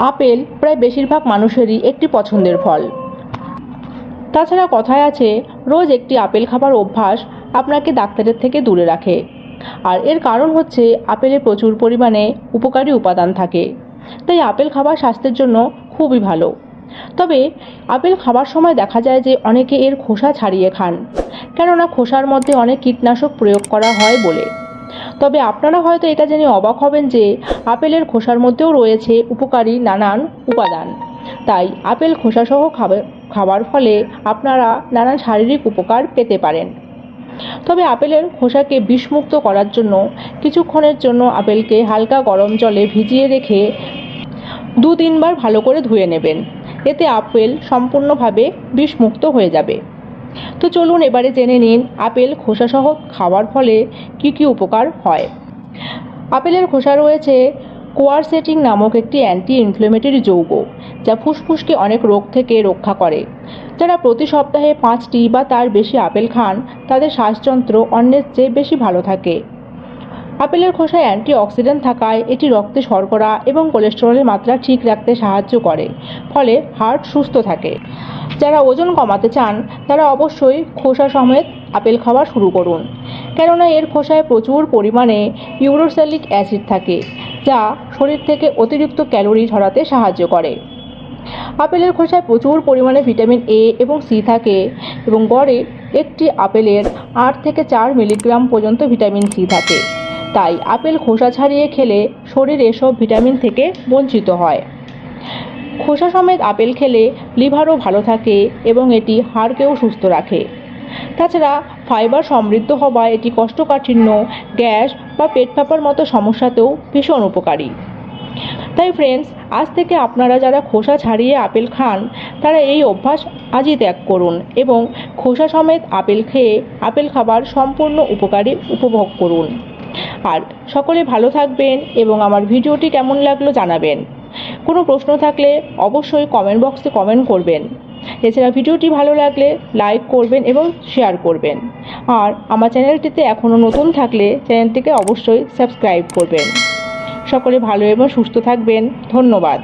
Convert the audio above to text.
Apple প্রায় বেশিরভাগ মানুষেরই একটি পছন্দের ফল। তাছাড়া কথায় আছে, রোজ একটি আপেল খাবার অভ্যাস আপনাকে ডাক্তারের থেকে দূরে রাখে। আর এর কারণ হচ্ছে আপেলে প্রচুর পরিমাণে উপকারী উপাদান থাকে, তাই আপেল খাবার স্বাস্থ্যের জন্য খুবই ভালো। তবে আপেল খাবার সময় দেখা যায় যে অনেকে এর খোসা ছাড়িয়ে খান, কেননা খোসার মধ্যে অনেক কীটনাশক প্রয়োগ করা হয় বলে। তবে আপনারা হয়তো এটা জেনে অবাক হবেন যে আপেলের খোসার মধ্যেও রয়েছে উপকারী নানান উপাদান। তাই আপেল খোসাসহ খাবার ফলে আপনারা নানান শারীরিক উপকার পেতে পারেন। তবে আপেলের খোসাকে বিষমুক্ত করার জন্য কিছুক্ষণের জন্য আপেলকে হালকা গরম জলে ভিজিয়ে রেখে 2-3 বার ভালো করে ধুয়ে নেবেন। এতে আপেল সম্পূর্ণভাবে বিষমুক্ত হয়ে যাবে। তো চলুন এবারে জেনে নিন আপেল খোসাসহ খাওয়ার ফলে কী কী উপকার হয়। আপেলের খোসা রয়েছে কোয়ারসেটিন নামক একটি অ্যান্টি ইনফ্লেমেটরি যৌগ, যা ফুসফুসকে অনেক রোগ থেকে রক্ষা করে। যারা প্রতি সপ্তাহে 5টি বা তার বেশি আপেল খান, তাদের শ্বাসযন্ত্র অন্যের চেয়ে বেশি ভালো থাকে। আপেলের খোসায় অ্যান্টিঅক্সিডেন্ট থাকায় এটি রক্তে শর্করা এবং কোলেস্টেরলের মাত্রা ঠিক রাখতে সাহায্য করে, ফলে হার্ট সুস্থ থাকে। যারা ওজন কমাতে চান, তারা অবশ্যই খোসা সমেত আপেল খাওয়া শুরু করুন, কেননা এর খোসায় প্রচুর পরিমাণে ইউরোস্যালিক অ্যাসিড থাকে, যা শরীর থেকে অতিরিক্ত ক্যালোরি ঝরাতে সাহায্য করে। আপেলের খোসায় প্রচুর পরিমাণে ভিটামিন এ এবং সি থাকে এবং গড়ে একটি আপেলের 8 থেকে 4 মিলিগ্রাম পর্যন্ত ভিটামিন সি থাকে। তাই আপেল খোসা ছাড়িয়ে খেলে শরীর এসব ভিটামিন থেকে বঞ্চিত হয়। খোসা সমেত আপেল খেলে লিভারও ভালো থাকে এবং এটি হাড়কেও সুস্থ রাখে। তাছাড়া ফাইবার সমৃদ্ধ হওয়ায় এটি কোষ্ঠকাঠিন্য, গ্যাস বা পেট ফাঁপার মতো সমস্যাতেও ভীষণ উপকারী। তাই ফ্রেন্ডস, আজ থেকে আপনারা যারা খোসা ছাড়িয়ে আপেল খান, তারা এই অভ্যাস আজই ত্যাগ করুন এবং খোসা সমেত আপেল খেয়ে আপেল খাবার সম্পূর্ণ উপকারী উপভোগ করুন। আর সকলে ভালো থাকবেন এবং আমার ভিডিওটি কেমন লাগলো জানাবেন। কোনো প্রশ্ন থাকলে অবশ্যই কমেন্ট বক্সে কমেন্ট করবেন। এছাড়া ভিডিওটি ভালো লাগলে লাইক করবেন এবং শেয়ার করবেন। আর আমার চ্যানেলটিতে এখনও নতুন থাকলে চ্যানেলটিকে অবশ্যই সাবস্ক্রাইব করবেন। সকলে ভালো এবং সুস্থ থাকবেন। ধন্যবাদ।